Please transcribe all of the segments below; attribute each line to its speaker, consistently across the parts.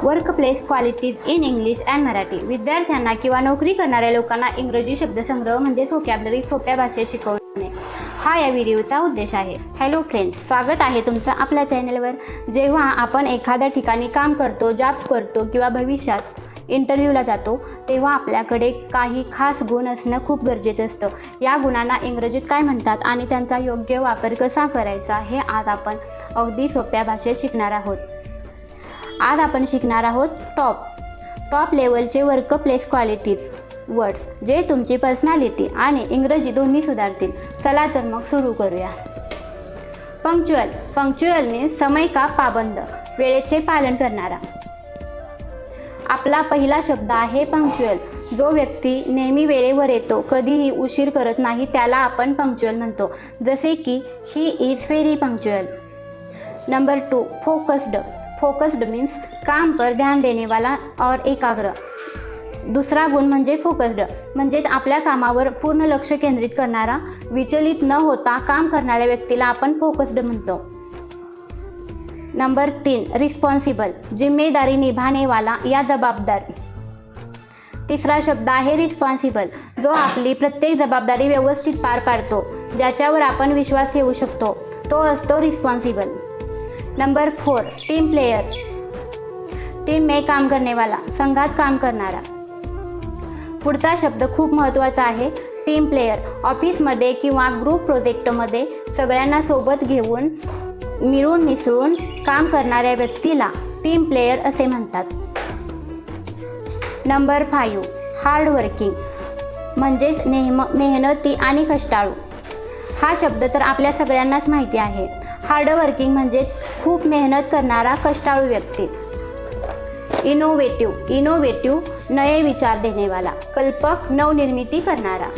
Speaker 1: Work place qualities in English and Marathi. विद्यार्थ्यांना किंवा नोकरी करणाऱ्या लोकांना इंग्रजी शब्दसंग्रह म्हणजेच व्होकॅब्युलरी सोप्या भाषेत शिकवणे हा या व्हिडिओचा उद्देश आहे. हॅलो फ्रेंड्स, स्वागत आहे तुमचं आपल्या चॅनलवर. जेव्हा आपण एखाद्या ठिकाणी काम करतो, जॉब करतो किंवा भविष्यात इंटरव्ह्यूला जातो तेव्हा आपल्याकडे काही खास गुण असणं खूप गरजेचं असतं. या गुणांना इंग्रजीत काय म्हणतात आणि त्यांचा योग्य वापर कसा करायचा हे आज आपण अगदी सोप्या भाषेत शिकणार आहोत. आज आपण शिकणार आहोत टॉप लेवलचे वर्क प्लेस क्वालिटीज वर्ड्स, जे तुमची पर्सनॅलिटी आणि इंग्रजी दोन्ही सुधारतील. चला तर मग सुरू करूया. पंक्च्युअलने समय का पाबंद, वेळेचे पालन करणारा. आपला पहिला शब्द आहे पंक्च्युअल. जो व्यक्ती नेहमी वेळेवर येतो, कधीही उशीर करत नाही, त्याला आपण पंक्च्युअल म्हणतो. जसे की he is very punctual. Number 2, focused means काम पर ध्यान देने वाला और एकाग्र. दुसरा गुण म्हणजे फोकस्ड, म्हणजेच आपल्या कामावर पूर्ण लक्ष केंद्रित करणारा, विचलित न होता काम करणाऱ्या व्यक्तीला आपण फोकस्ड म्हणतो. नंबर 3, रिस्पॉन्सिबल, जिम्मेदारी निभाने वाला या जबाबदार. तिसरा शब्द आहे रिस्पॉन्सिबल, जो आपली प्रत्येक जबाबदारी व्यवस्थित पार पाडतो, ज्याच्यावर आपण विश्वास ठेवू शकतो, तो असतो responsible. Number 4, team player, team में काम करने वाला, संघात काम करणारा. पुढचा शब्द खूप महत्त्वाचा आहे, टीम प्लेयर. ऑफिसमध्ये किंवा ग्रुप प्रोजेक्टमध्ये सगळ्यांना सोबत घेऊन मिळून मिसळून काम करणाऱ्या व्यक्तीला टीम प्लेयर असे म्हणतात. नंबर 5, हार्ड वर्किंग, म्हणजेच मेहनती आणि कष्टाळू. हा शब्द तर आपल्या सगळ्यांनाच माहिती आहे. हार्ड वर्किंग म्हणजेच खूप मेहनत करणारा कष्टाळू व्यक्ती. इनोवेटिव्ह, नये विचार देनेवाला, कल्पक, नवनिर्मिती करणारा.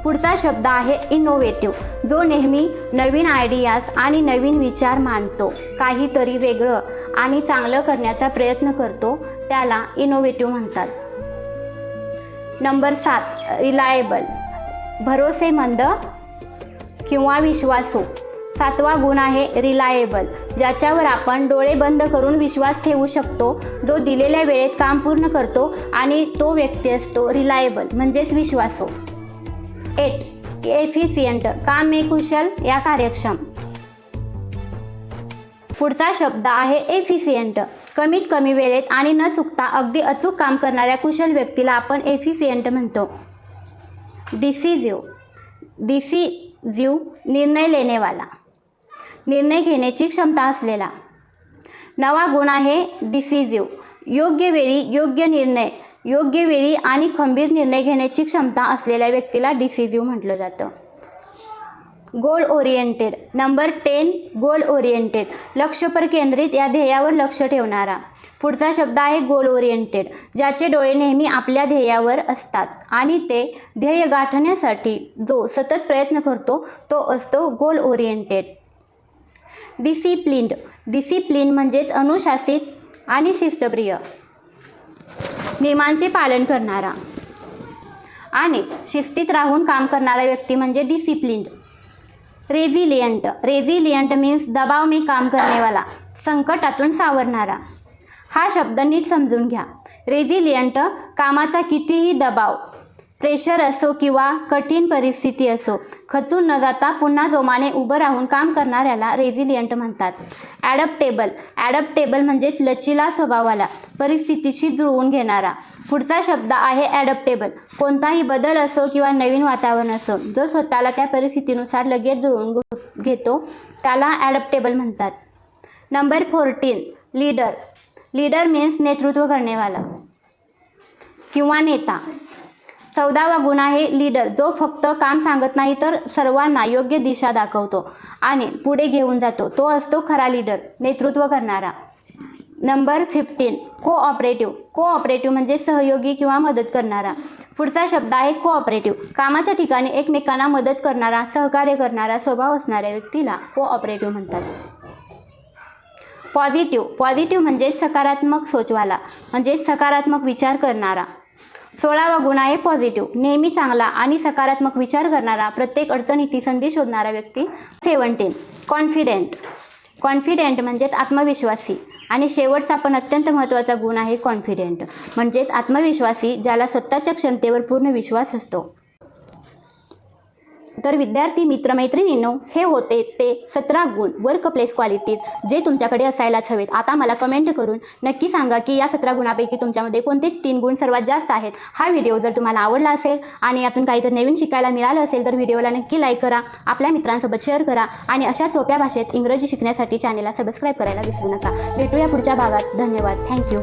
Speaker 1: पुढचा शब्द आहे इनोव्हेटिव्ह, जो नेहमी नवीन आयडियाज आणि नवीन विचार मांडतो, काहीतरी वेगळं आणि चांगलं करण्याचा प्रयत्न करतो, त्याला इनोव्हेटिव्ह म्हणतात. नंबर 7, रिलायबल, भरोसेमंद किंवा विश्वासू. 7वा गुण आहे रिलायबल, ज्याच्यावर आपण डोळे बंद करून विश्वास ठेवू शकतो, जो दिलेल्या वेळेत काम पूर्ण करतो आणि तो व्यक्ती असतो रिलायबल, म्हणजेच विश्वासू. 8, एफिशियंट, काम में कुशल या कार्यक्षम. पुढचा शब्द आहे एफिशियंट, कमीत कमी वेळेत आणि न चुकता अगदी अचूक काम करणाऱ्या कुशल व्यक्तीला आपण एफिशियंट म्हणतो. डिसिजिव्ह, निर्णय लेनेवाला, निर्णय घेण्याची क्षमता असलेला. 9वा गुण आहे डिसिजिव्ह, योग्य वेळी योग्य निर्णय, योग्य वेळी आणि खंबीर निर्णय घेण्याची क्षमता असलेल्या व्यक्तीला डिसिजिव्ह म्हटलं जातं. Goal oriented. Number 10, goal oriented, लक्ष्य पर केंद्रित, या ध्येयावर लक्ष ठेवणारा. पुढचा शब्द आहे गोल ओरिएंटेड, ज्याचे डोळे नेहमी आपल्या ध्येयावर असतात आणि ते ध्येय गाठण्यासाठी जो सतत प्रयत्न करतो, तो असतो गोल ओरिएंटेड. डिसिप्लिन म्हणजेच अनुशासित आणि शिस्तप्रिय, नियमांचे पालन करणारा आणि शिस्तीत राहून काम करणारा व्यक्ती म्हणजे डिसिप्लिन्ड. रेझिलियंट मीन्स दबाव में काम करनेवाला, संकटातून सावरणारा. हा शब्द नीट समजून घ्या. रेझिलियंट, कामाचा कितीही दबाव, प्रेशर असो किंवा कठीण परिस्थिती असो, खचून न जाता पुन्हा जोमाने उभं राहून काम करणाऱ्याला रेझिलियंट म्हणतात. ॲडप्टेबल म्हणजेच लचिला स्वभावाला, परिस्थितीशी जुळवून घेणारा. पुढचा शब्द आहे ॲडप्टेबल, कोणताही बदल असो किंवा नवीन वातावरण असो, जो स्वतःला त्या परिस्थितीनुसार लगेच जुळवून घेतो, त्याला ॲडप्टेबल म्हणतात. नंबर 14, लीडर मीन्स नेतृत्व करनेवाला किंवा नेता. 14वा गुण आहे लीडर, जो फक्त काम सांगत नाही तर सर्वांना योग्य दिशा दाखवतो आणि पुढे घेऊन जातो, तो असतो खरा लीडर, नेतृत्व करणारा. नंबर 15, कोऑपरेटिव्ह म्हणजे सहयोगी किंवा मदत करणारा. पुढचा शब्द आहे कोऑपरेटिव्ह, कामाच्या ठिकाणी एकमेकांना मदत करणारा, सहकार्य करणारा स्वभाव असणाऱ्या व्यक्तीला कोऑपरेटिव्ह म्हणतात. पॉझिटिव्ह म्हणजे सकारात्मक सोचवाला, म्हणजे सकारात्मक विचार करणारा. 16वा गुण आहे पॉझिटिव्ह, नेहमी चांगला आणि सकारात्मक विचार करणारा, प्रत्येक अडचणीत संधी शोधणारा व्यक्ती. 17, कॉन्फिडेंट म्हणजेच आत्मविश्वासी. आणि शेवटचा पण अत्यंत महत्त्वाचा गुण आहे कॉन्फिडेंट म्हणजेच आत्मविश्वासी, ज्याला स्वतःच्या क्षमतेवर पूर्ण विश्वास असतो. तर विद्यार्थी मित्रमैत्रिणींनो, हे होते ते 17 गुण वर्क प्लेस क्वालिटीज जे तुमच्याकडे असायलाच हवेत. आता मला कमेंट करून नक्की सांगा की या 17 गुणापैकी तुमच्यामध्ये कोणते 3 गुण सर्वात जास्त आहेत. हा व्हिडिओ जर तुम्हाला आवडला असेल आणि यातून काहीतरी नवीन शिकायला मिळालं असेल तर व्हिडिओला नक्की लाईक करा, आपल्या मित्रांसोबत शेअर करा आणि अशा सोप्या भाषेत इंग्रजी शिकण्यासाठी चॅनेलला सबस्क्राईब करायला विसरू नका. भेटूया पुढच्या भागात. धन्यवाद. थँक्यू.